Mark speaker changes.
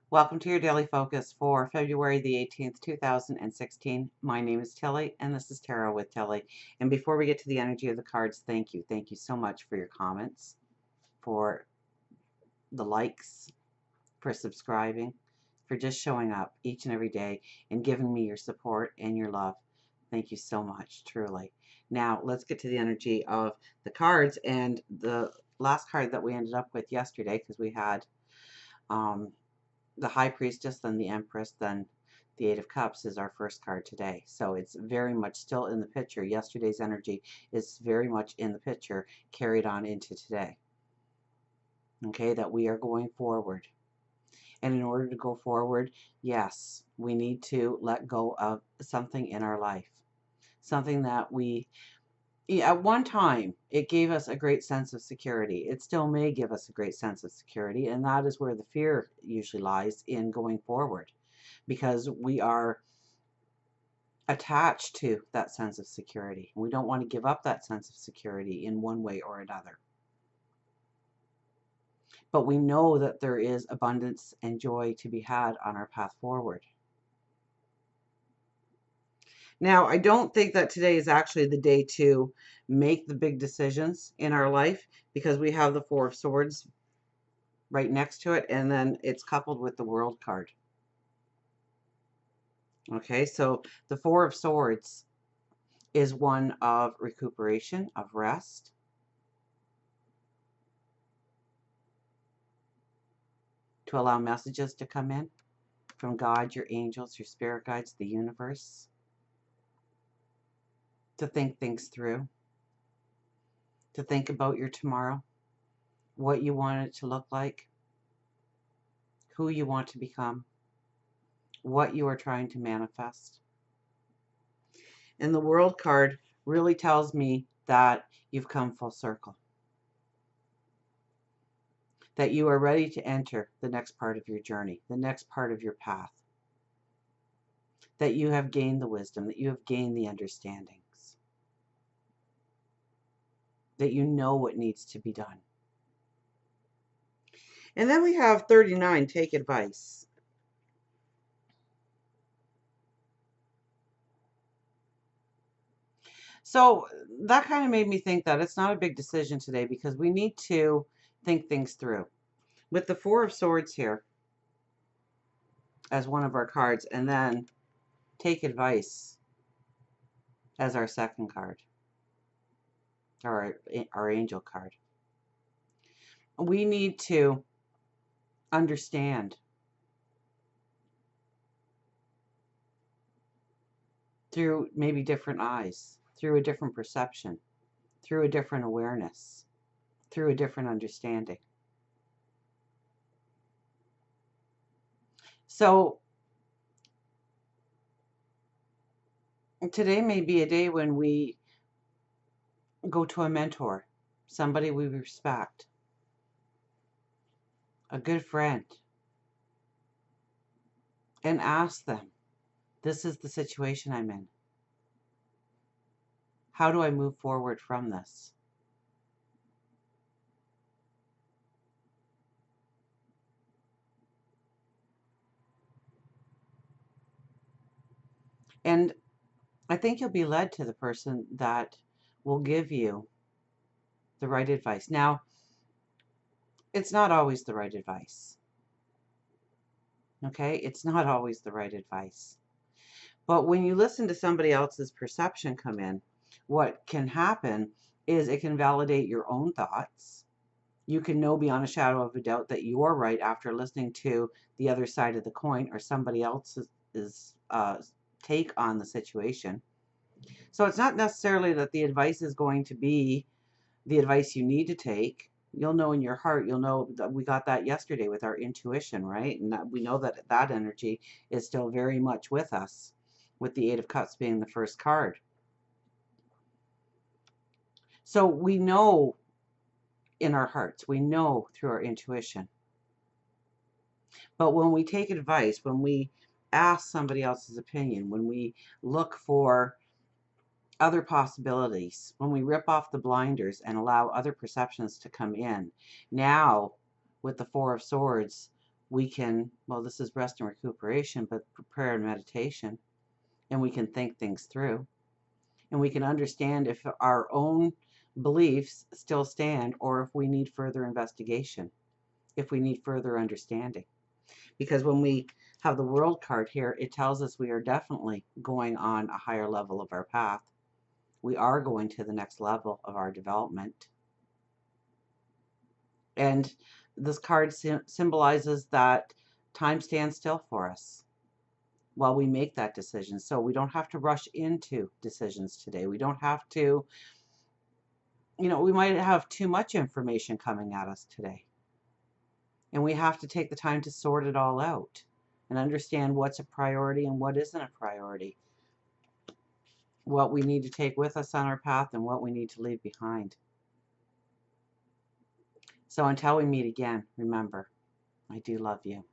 Speaker 1: Welcome to your daily focus for February the 18th, 2016. My name is Tilly, and this is Tarot with Tilly. And before we get to the energy of the cards, thank you. Thank you so much for your comments, for the likes, for subscribing, for just showing up each and every day and giving me your support and your love. Thank you so much, truly. Now, let's get to the energy of the cards. And the last card that we ended up with yesterday, because we had the High Priestess, then the Empress, then the Eight of Cups is our first card today. So it's very much still in the picture. Yesterday's energy is very much in the picture, carried on into today. Okay, that we are going forward. And in order to go forward, yes, we need to let go of something in our life. Something that at one time, it gave us a great sense of security. It still may give us a great sense of security, and that is where the fear usually lies in going forward, because we are attached to that sense of security. We don't want to give up that sense of security in one way or another. But we know that there is abundance and joy to be had on our path forward. Now, I don't think that today is actually the day to make the big decisions in our life, because we have the Four of Swords right next to it, and then it's coupled with the World card. Okay, so the Four of Swords is one of recuperation, of rest, to allow messages to come in from God, your angels, your spirit guides, the universe, to think things through, to think about your tomorrow, what you want it to look like, who you want to become, what you are trying to manifest. And the World card really tells me that you've come full circle, that you are ready to enter the next part of your journey, the next part of your path, that you have gained the wisdom, that you have gained the understandings, that you know what needs to be done. And then we have 39, take advice. So that kind of made me think that it's not a big decision today, because we need to think things through. With the Four of Swords here as one of our cards, and then take advice as our second card, or our angel card. We need to understand through maybe different eyes, through a different perception, through a different awareness, through a different understanding. So today may be a day when we go to a mentor, somebody we respect, a good friend, and ask them, this is the situation I'm in. How do I move forward from this? And I think you'll be led to the person that will give you the right advice. Now, it's not always the right advice. Okay? It's not always the right advice. But when you listen to somebody else's perception come in, what can happen is it can validate your own thoughts. You can know beyond a shadow of a doubt that you're right after listening to the other side of the coin, or somebody else's take on the situation. So it's not necessarily that the advice is going to be the advice you need to take. You'll know in your heart, you'll know that we got that yesterday with our intuition, right? And that we know that that energy is still very much with us, with the Eight of Cups being the first card. So we know in our hearts, we know through our intuition. But when we take advice, when we ask somebody else's opinion, when we look for other possibilities, when we rip off the blinders and allow other perceptions to come in, now with the Four of Swords, we can, well, this is rest and recuperation, but prayer and meditation, and we can think things through, and we can understand if our own beliefs still stand or if we need further investigation, if we need further understanding. Because when we have the world card here, it tells us we are definitely going on a higher level of our path. We are going to the next level of our development. And this card symbolizes that time stands still for us while we make that decision. So we don't have to rush into decisions today. We don't have to, we might have too much information coming at us today. And we have to take the time to sort it all out and understand what's a priority and what isn't a priority. What we need to take with us on our path and what we need to leave behind. So until we meet again, remember, I do love you.